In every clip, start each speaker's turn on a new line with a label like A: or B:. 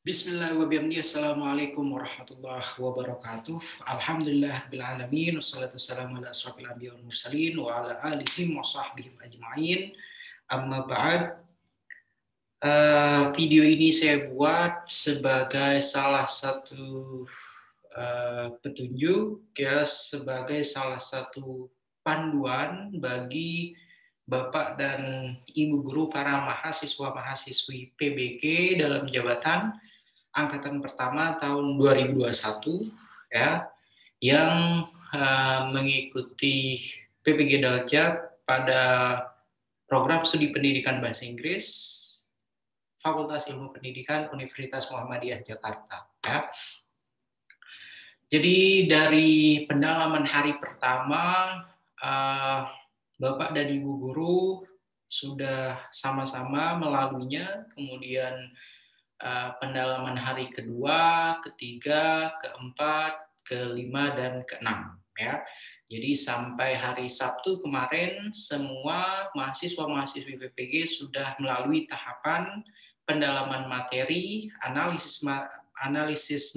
A: Bismillahirrahmanirrahim. Assalamualaikum warahmatullahi wabarakatuh. Alhamdulillah bil alamin wassalatu wassalamu ala asrofil anbiya wal mursalin wa ala alihi wa sahbihi ajma'in. Amma ba'd. Video ini saya buat sebagai salah satu petunjuk, ya, sebagai salah satu panduan bagi Bapak dan Ibu guru para mahasiswa-mahasiswi PBG dalam jabatan angkatan pertama tahun 2021, ya, yang mengikuti PPG Daljak pada program studi pendidikan bahasa Inggris Fakultas Ilmu Pendidikan Universitas Muhammadiyah Jakarta, ya. Jadi dari pendalaman hari pertama, Bapak dan Ibu guru sudah sama-sama melaluinya, kemudian pendalaman hari kedua, ketiga, keempat, kelima, dan keenam, ya. Jadi sampai hari Sabtu kemarin semua mahasiswa-mahasiswi PPG sudah melalui tahapan pendalaman materi, analisis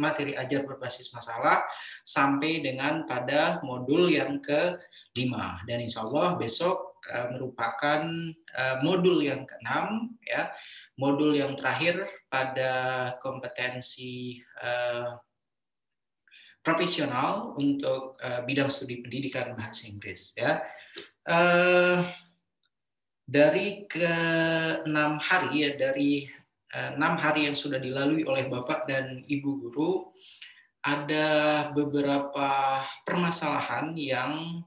A: materi ajar berbasis masalah sampai dengan pada modul yang ke-5, dan insya Allah besok merupakan modul yang ke-6, ya, modul yang terakhir pada kompetensi profesional untuk bidang studi pendidikan bahasa Inggris, ya. Dari ke-6 hari, ya, dari 6 hari yang sudah dilalui oleh Bapak dan Ibu guru, ada beberapa permasalahan yang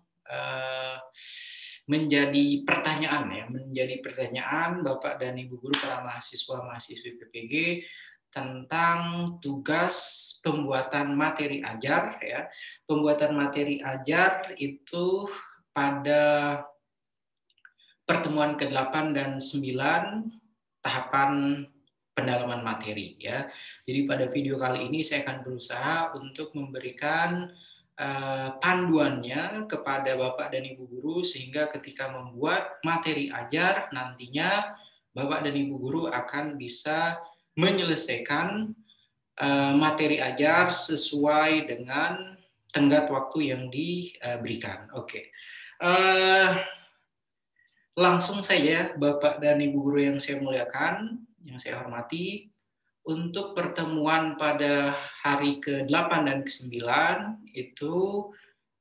A: menjadi pertanyaan Bapak dan Ibu guru para mahasiswa-mahasiswi PPG tentang tugas pembuatan materi ajar, ya. Pembuatan materi ajar itu pada pertemuan ke-8 dan 9 tahapan pendalaman materi, ya. Jadi pada video kali ini saya akan berusaha untuk memberikan panduannya kepada Bapak dan Ibu guru sehingga ketika membuat materi ajar nantinya Bapak dan Ibu guru akan bisa menyelesaikan materi ajar sesuai dengan tenggat waktu yang diberikan. Oke. Langsung saja Bapak dan Ibu guru yang saya muliakan, yang saya hormati, untuk pertemuan pada hari ke-8 dan ke-9 itu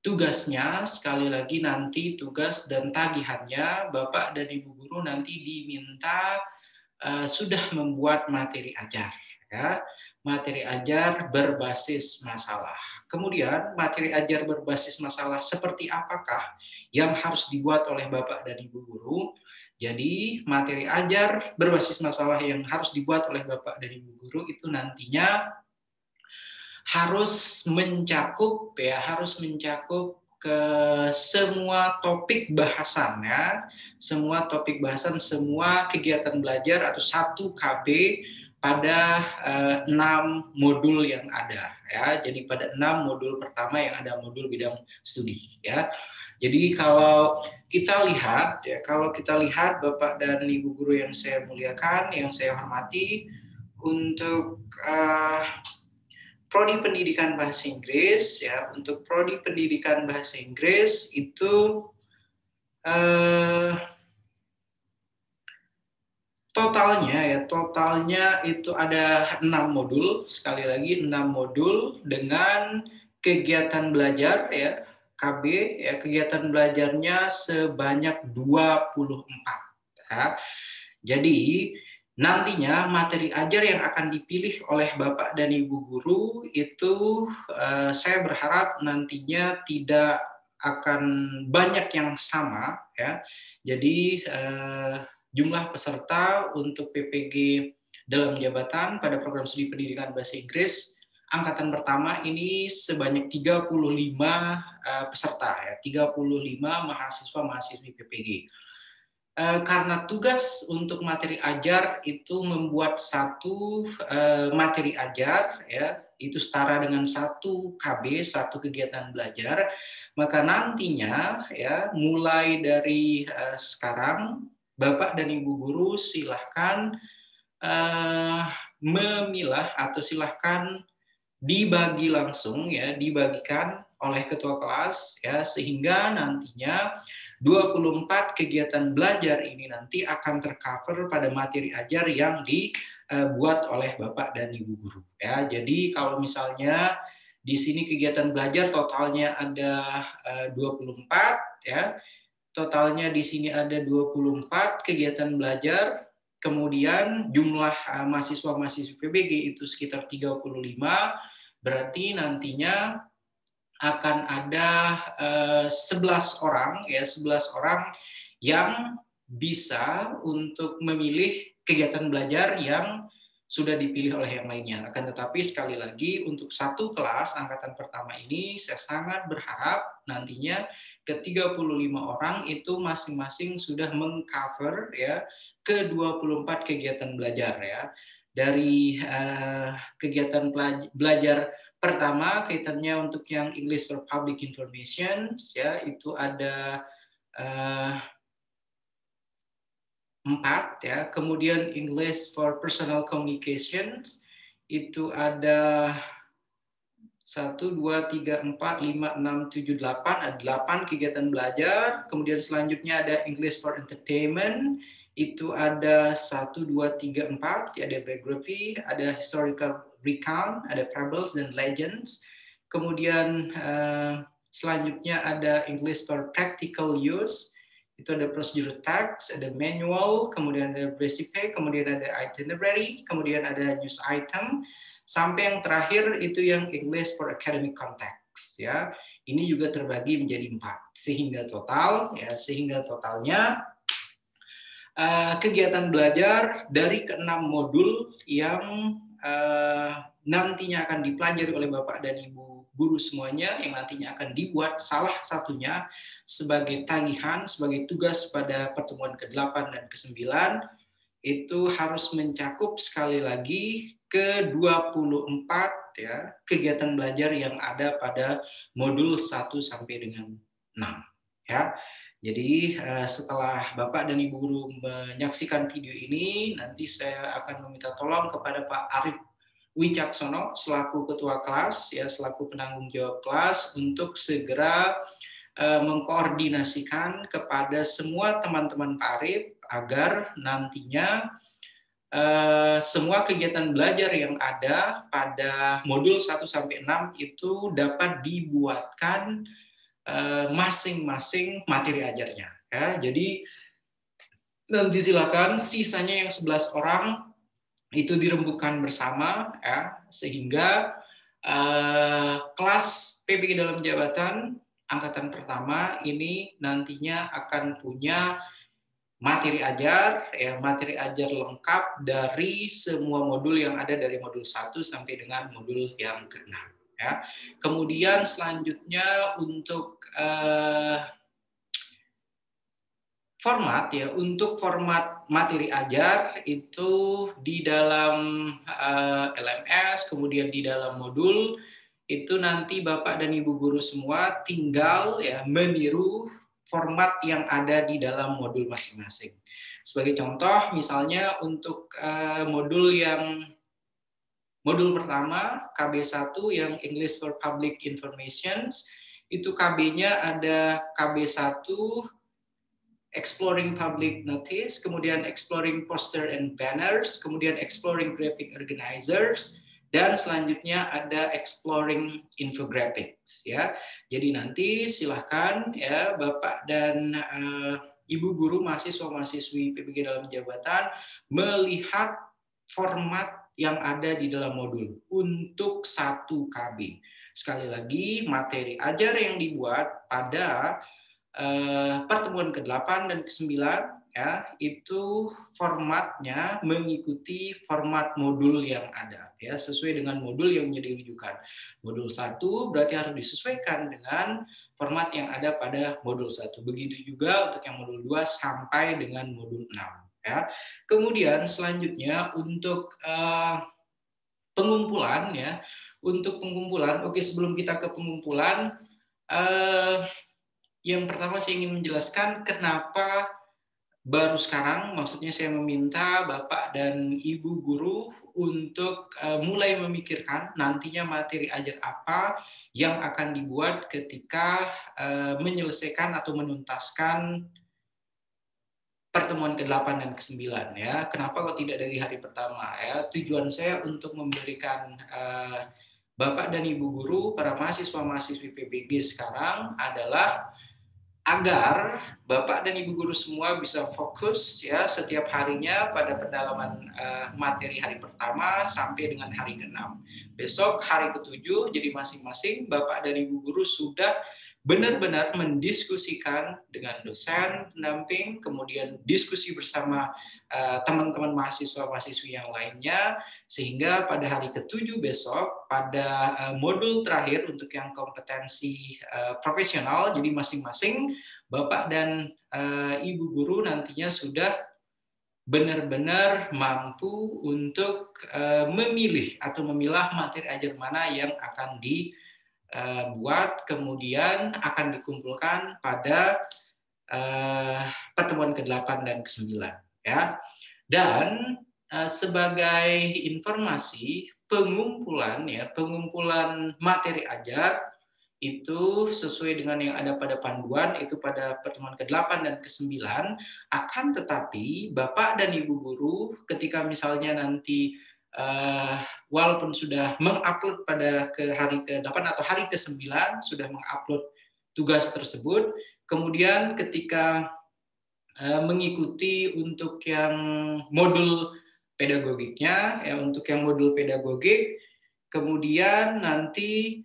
A: tugasnya, sekali lagi nanti tugas dan tagihannya Bapak dan Ibu guru nanti diminta sudah membuat materi ajar, ya. Materi ajar berbasis masalah. Kemudian materi ajar berbasis masalah seperti apakah yang harus dibuat oleh Bapak dan Ibu guru? Jadi materi ajar berbasis masalah yang harus dibuat oleh Bapak dan Ibu guru itu nantinya harus mencakup ke semua topik bahasan, ya. Semua topik bahasan, semua kegiatan belajar atau 1 KB pada 6 modul yang ada, ya. Jadi pada 6 modul pertama yang ada modul bidang studi, ya. Jadi kalau kita lihat, ya, Bapak dan Ibu guru yang saya muliakan, yang saya hormati, untuk Prodi Pendidikan Bahasa Inggris, ya, untuk Prodi Pendidikan Bahasa Inggris itu totalnya itu ada 6 modul, sekali lagi 6 modul dengan kegiatan belajar, ya, KB, ya, kegiatan belajarnya sebanyak 24, ya. Jadi nantinya materi ajar yang akan dipilih oleh Bapak dan Ibu guru itu saya berharap nantinya tidak akan banyak yang sama, ya. Jadi jumlah peserta untuk PPG dalam jabatan pada program studi pendidikan bahasa Inggris angkatan pertama ini sebanyak 35 peserta, ya, 35 mahasiswa-mahasiswi PPG. Karena tugas untuk materi ajar itu membuat 1 materi ajar, ya, itu setara dengan 1 KB, 1 kegiatan belajar, maka nantinya, ya, mulai dari sekarang Bapak dan Ibu guru silahkan memilah atau silahkan dibagi langsung ya, dibagikan oleh ketua kelas ya, sehingga nantinya 24 kegiatan belajar ini nanti akan tercover pada materi ajar yang dibuat oleh Bapak dan Ibu guru ya. Jadi kalau misalnya di sini kegiatan belajar totalnya ada 24 ya. Totalnya di sini ada 24 kegiatan belajar. Kemudian jumlah mahasiswa-mahasiswa PBG itu sekitar 35, berarti nantinya akan ada 11 orang ya, 11 orang yang bisa untuk memilih kegiatan belajar yang sudah dipilih oleh yang lainnya. Akan tetapi sekali lagi untuk satu kelas angkatan pertama ini saya sangat berharap nantinya ke 35 orang itu masing-masing sudah mengcover ya ke 24 kegiatan belajar ya. Dari kegiatan belajar pertama kaitannya untuk yang English for Public Information ya, itu ada 4 ya. Kemudian English for Personal Communications itu ada 1, 2, 3, 4, 5, 6, 7, 8, ada 8 kegiatan belajar. Kemudian selanjutnya ada English for Entertainment, itu ada 1, 2, 3, 4, ada biography, ada historical recount, ada fables dan legends. Kemudian selanjutnya ada English for Practical Use, itu ada procedural text, ada manual, kemudian ada recipe, kemudian ada itinerary, kemudian ada news item, sampai yang terakhir itu yang English for Academic Context ya. Ini juga terbagi menjadi 4 sehingga totalnya kegiatan belajar dari ke-6 modul yang nantinya akan dipelajari oleh Bapak dan Ibu guru semuanya, yang nantinya akan dibuat salah satunya sebagai tagihan, sebagai tugas pada pertemuan ke-8 dan ke-9, itu harus mencakup sekali lagi ke 24 ya kegiatan belajar yang ada pada modul 1 sampai dengan 6 ya. Jadi setelah Bapak dan Ibu guru menyaksikan video ini, nanti saya akan meminta tolong kepada Pak Arif Wicaksono selaku ketua kelas ya, selaku penanggung jawab kelas untuk segera mengkoordinasikan kepada semua teman-teman Pak Arif agar nantinya semua kegiatan belajar yang ada pada modul 1 sampai 6 itu dapat dibuatkan masing-masing materi ajarnya ya. Jadi nanti silakan sisanya yang 11 orang itu dirembukan bersama ya, sehingga kelas PBG dalam jabatan angkatan pertama ini nantinya akan punya materi ajar lengkap dari semua modul yang ada dari modul 1 sampai dengan modul yang ke-6 ya. Kemudian selanjutnya untuk format ya, untuk format materi ajar itu di dalam LMS, kemudian di dalam modul itu nanti Bapak dan Ibu guru semua tinggal ya meniru format yang ada di dalam modul masing-masing. Sebagai contoh, misalnya untuk modul pertama KB1 yang English for Public Information, itu KB-nya ada KB1 Exploring Public Notice, kemudian Exploring Poster and Banners, kemudian Exploring Graphic Organizers, dan selanjutnya ada Exploring Infographics ya. Jadi nanti silahkan ya Bapak dan Ibu guru mahasiswa-mahasiswi PBG dalam jabatan melihat format yang ada di dalam modul untuk 1 KB. Sekali lagi materi ajar yang dibuat pada pertemuan ke-8 dan ke-9 ya, itu formatnya mengikuti format modul yang ada ya, sesuai dengan modul yang menjadi rujukan. Modul 1 berarti harus disesuaikan dengan format yang ada pada modul 1. Begitu juga untuk yang modul 2 sampai dengan modul 6 ya. Kemudian selanjutnya untuk pengumpulan ya. Untuk pengumpulan, oke, sebelum kita ke pengumpulan, yang pertama saya ingin menjelaskan kenapa baru sekarang, maksudnya saya meminta Bapak dan Ibu guru untuk mulai memikirkan nantinya materi ajar apa yang akan dibuat ketika menyelesaikan atau menuntaskan pertemuan ke-8 dan ke-9 ya. Kenapa kok tidak dari hari pertama ya? Tujuan saya untuk memberikan Bapak dan Ibu guru, para mahasiswa-mahasiswi PBG sekarang adalah agar Bapak dan Ibu guru semua bisa fokus ya setiap harinya pada pendalaman materi hari pertama sampai dengan hari ke-6. Besok hari ke-7, jadi masing-masing Bapak dan Ibu guru sudah benar-benar mendiskusikan dengan dosen pendamping, kemudian diskusi bersama teman-teman mahasiswa-mahasiswi yang lainnya, sehingga pada hari ke-7 besok, pada modul terakhir untuk yang kompetensi profesional, jadi masing-masing Bapak dan Ibu guru nantinya sudah benar-benar mampu untuk memilih atau memilah materi ajar mana yang akan dibuat, kemudian akan dikumpulkan pada pertemuan ke-8 dan ke-9 ya. Dan sebagai informasi pengumpulan materi ajar itu sesuai dengan yang ada pada panduan itu pada pertemuan ke-8 dan ke-9, akan tetapi Bapak dan Ibu guru ketika misalnya nanti walaupun sudah mengupload pada hari ke-8 atau hari ke-9 sudah mengupload tugas tersebut, kemudian ketika mengikuti untuk yang modul pedagogiknya ya, untuk yang modul pedagogik, kemudian nanti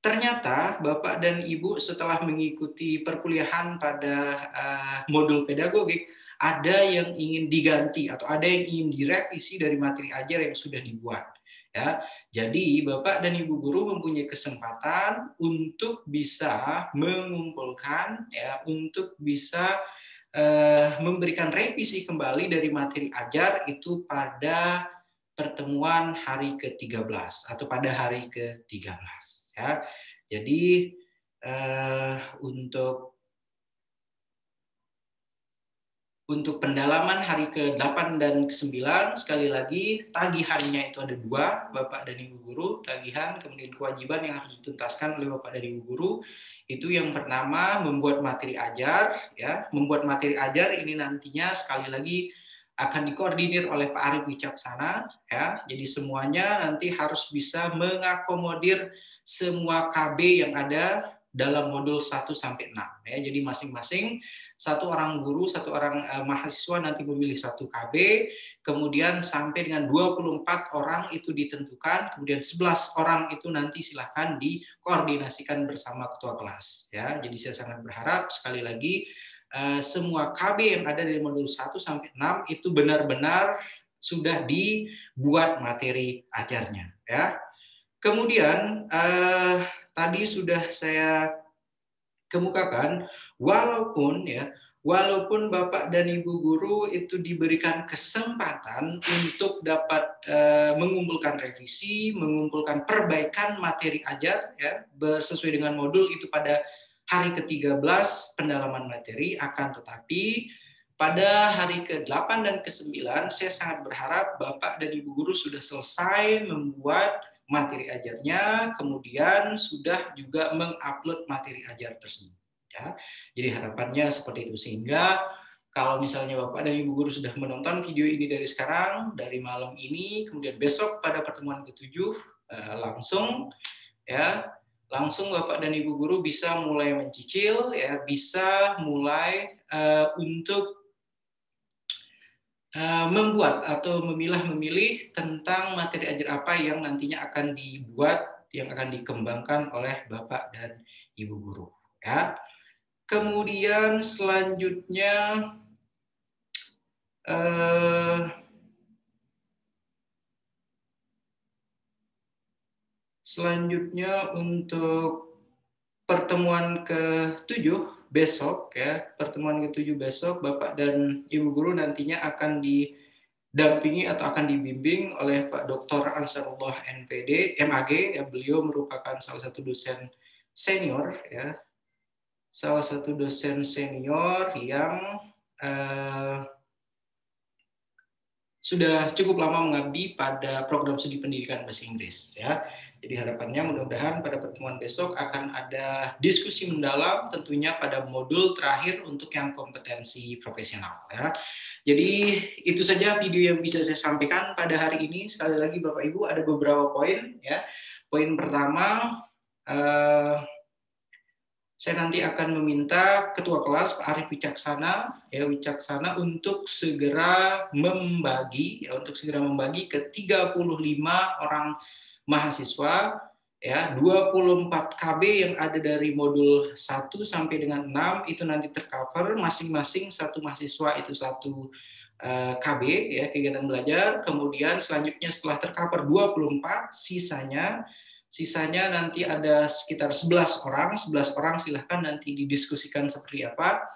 A: ternyata Bapak dan Ibu setelah mengikuti perkuliahan pada modul pedagogik ada yang ingin diganti atau ada yang ingin direvisi dari materi ajar yang sudah dibuat ya. Jadi Bapak dan Ibu guru mempunyai kesempatan untuk bisa mengumpulkan ya, untuk bisa memberikan revisi kembali dari materi ajar itu pada pertemuan hari ke-13 atau pada hari ke-13 ya. Jadi untuk pendalaman hari ke-8 dan ke-9 sekali lagi tagihannya itu ada 2, Bapak dan Ibu guru, tagihan kemudian kewajiban yang harus dituntaskan oleh Bapak dan Ibu guru. Itu yang pertama membuat materi ajar ya. Membuat materi ajar ini nantinya sekali lagi akan dikoordinir oleh Pak Arief Wicaksana ya. Jadi semuanya nanti harus bisa mengakomodir semua KB yang ada dalam modul 1 sampai 6 ya. Jadi masing-masing satu orang guru, satu orang mahasiswa nanti memilih satu KB, kemudian sampai dengan 24 orang itu ditentukan, kemudian 11 orang itu nanti silakan dikoordinasikan bersama ketua kelas ya. Jadi saya sangat berharap sekali lagi semua KB yang ada dari modul 1 sampai 6 itu benar-benar sudah dibuat materi ajarnya ya. Kemudian tadi sudah saya kemukakan, walaupun Bapak dan Ibu guru itu diberikan kesempatan untuk dapat mengumpulkan revisi, mengumpulkan perbaikan materi ajar ya, sesuai dengan modul itu pada hari ke-13 pendalaman materi, akan tetapi pada hari ke-8 dan ke-9 saya sangat berharap Bapak dan Ibu guru sudah selesai membuat materi ajarnya, kemudian sudah juga mengupload materi ajar tersebut ya. Jadi harapannya seperti itu, sehingga kalau misalnya Bapak dan Ibu guru sudah menonton video ini dari sekarang, dari malam ini, kemudian besok pada pertemuan ke-7 langsung Bapak dan Ibu guru bisa mulai mencicil ya, bisa mulai untuk membuat atau memilih tentang materi ajar apa yang nantinya akan dibuat, yang akan dikembangkan oleh Bapak dan Ibu guru ya. Kemudian selanjutnya untuk pertemuan ke-7 besok ya, pertemuan ke-7 besok Bapak dan Ibu guru nantinya akan didampingi atau akan dibimbing oleh Pak Dr. Ansarullah NPD, MAG ya. Beliau merupakan salah satu dosen senior ya. Salah satu dosen senior yang sudah cukup lama mengabdi pada program studi pendidikan bahasa Inggris ya. Jadi harapannya mudah-mudahan pada pertemuan besok akan ada diskusi mendalam tentunya pada modul terakhir untuk yang kompetensi profesional ya. Jadi itu saja video yang bisa saya sampaikan pada hari ini. Sekali lagi Bapak Ibu ada beberapa poin ya. Poin pertama, saya nanti akan meminta Ketua Kelas Pak Arief Wicaksana untuk segera membagi ke 35 orang mahasiswa ya, 24 KB yang ada dari modul 1 sampai dengan 6 itu nanti tercover, masing-masing satu mahasiswa itu satu KB ya, kegiatan belajar. Kemudian selanjutnya setelah tercover 24, sisanya nanti ada sekitar 11 orang silahkan nanti didiskusikan seperti apa,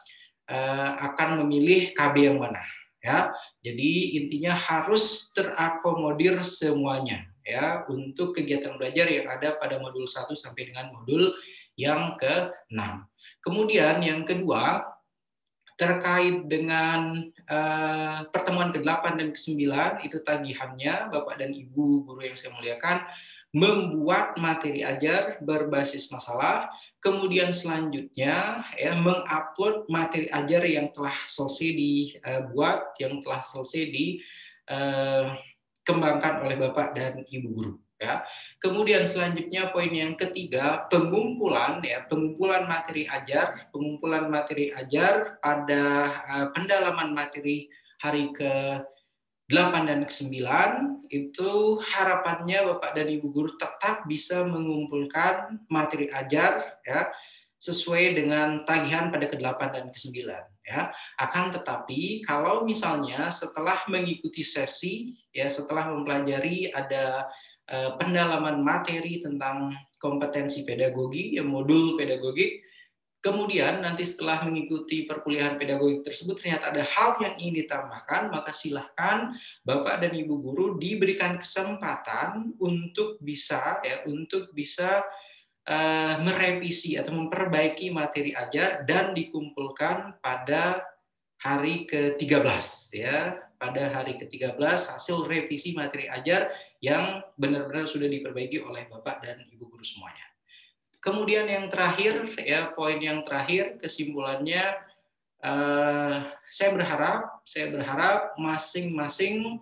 A: akan memilih KB yang mana ya. Jadi intinya harus terakomodir semuanya ya untuk kegiatan belajar yang ada pada modul 1 sampai dengan modul yang ke-6. Kemudian yang kedua, terkait dengan pertemuan ke-8 dan ke-9 itu tagihannya Bapak dan Ibu guru yang saya muliakan, membuat materi ajar berbasis masalah, kemudian selanjutnya ya mengupload materi ajar yang telah selesai dibuat, yang telah selesai dikembangkan oleh Bapak dan Ibu guru ya. Kemudian selanjutnya poin yang ketiga, pengumpulan materi ajar pada pendalaman materi hari ke-8 dan ke-9 itu harapannya Bapak dan Ibu guru tetap bisa mengumpulkan materi ajar ya sesuai dengan tagihan pada ke-8 dan ke-9 ya. Akan tetapi kalau misalnya setelah mengikuti sesi ya, setelah mempelajari ada pendalaman materi tentang kompetensi pedagogi ya, modul pedagogik, kemudian nanti setelah mengikuti perkuliahan pedagogik tersebut ternyata ada hal yang ingin ditambahkan, maka silahkan Bapak dan Ibu guru diberikan kesempatan untuk bisa merevisi atau memperbaiki materi ajar dan dikumpulkan pada hari ke-13 ya. Pada hari ke-13 hasil revisi materi ajar yang benar-benar sudah diperbaiki oleh Bapak dan Ibu guru semuanya. Kemudian yang terakhir, ya poin yang terakhir, kesimpulannya, saya berharap masing-masing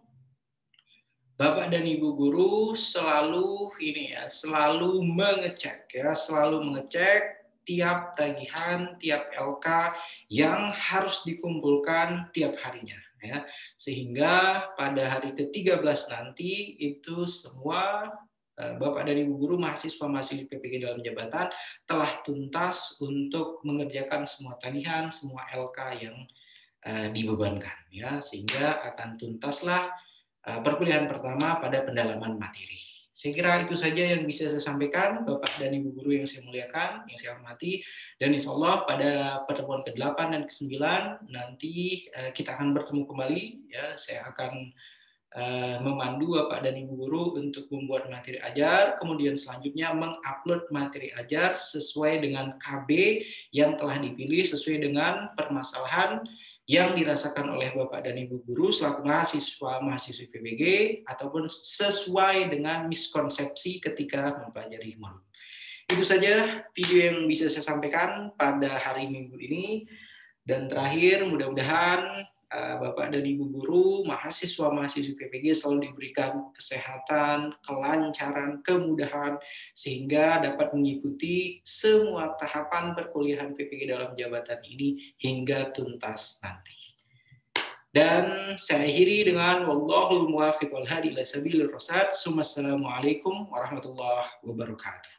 A: Bapak dan Ibu guru selalu mengecek tiap tagihan, tiap LK yang harus dikumpulkan tiap harinya. Ya, sehingga pada hari ke-13 nanti itu semua Bapak dan Ibu guru mahasiswa-mahasiswi PPG dalam jabatan telah tuntas untuk mengerjakan semua tagihan, semua LK yang dibebankan, ya, sehingga akan tuntaslah perkuliahan pertama pada pendalaman materi. Saya kira itu saja yang bisa saya sampaikan, Bapak dan Ibu guru yang saya muliakan, yang saya hormati, dan insya Allah pada pertemuan ke-8 dan ke-9 nanti kita akan bertemu kembali. Ya, saya akan memandu Bapak dan Ibu guru untuk membuat materi ajar, kemudian selanjutnya mengupload materi ajar sesuai dengan KB yang telah dipilih, sesuai dengan permasalahan yang dirasakan oleh Bapak dan Ibu guru selaku mahasiswa-mahasiswi PPG ataupun sesuai dengan miskonsepsi ketika mempelajari modul. Itu saja video yang bisa saya sampaikan pada hari Minggu ini. Dan terakhir, mudah-mudahan Bapak dan Ibu guru, mahasiswa-mahasiswi PPG selalu diberikan kesehatan, kelancaran, kemudahan, sehingga dapat mengikuti semua tahapan perkuliahan PPG dalam jabatan ini hingga tuntas nanti. Dan saya akhiri dengan wallahul muwaffiq wal hadi ila sabilir rasyad. Assalamualaikum warahmatullahi wabarakatuh.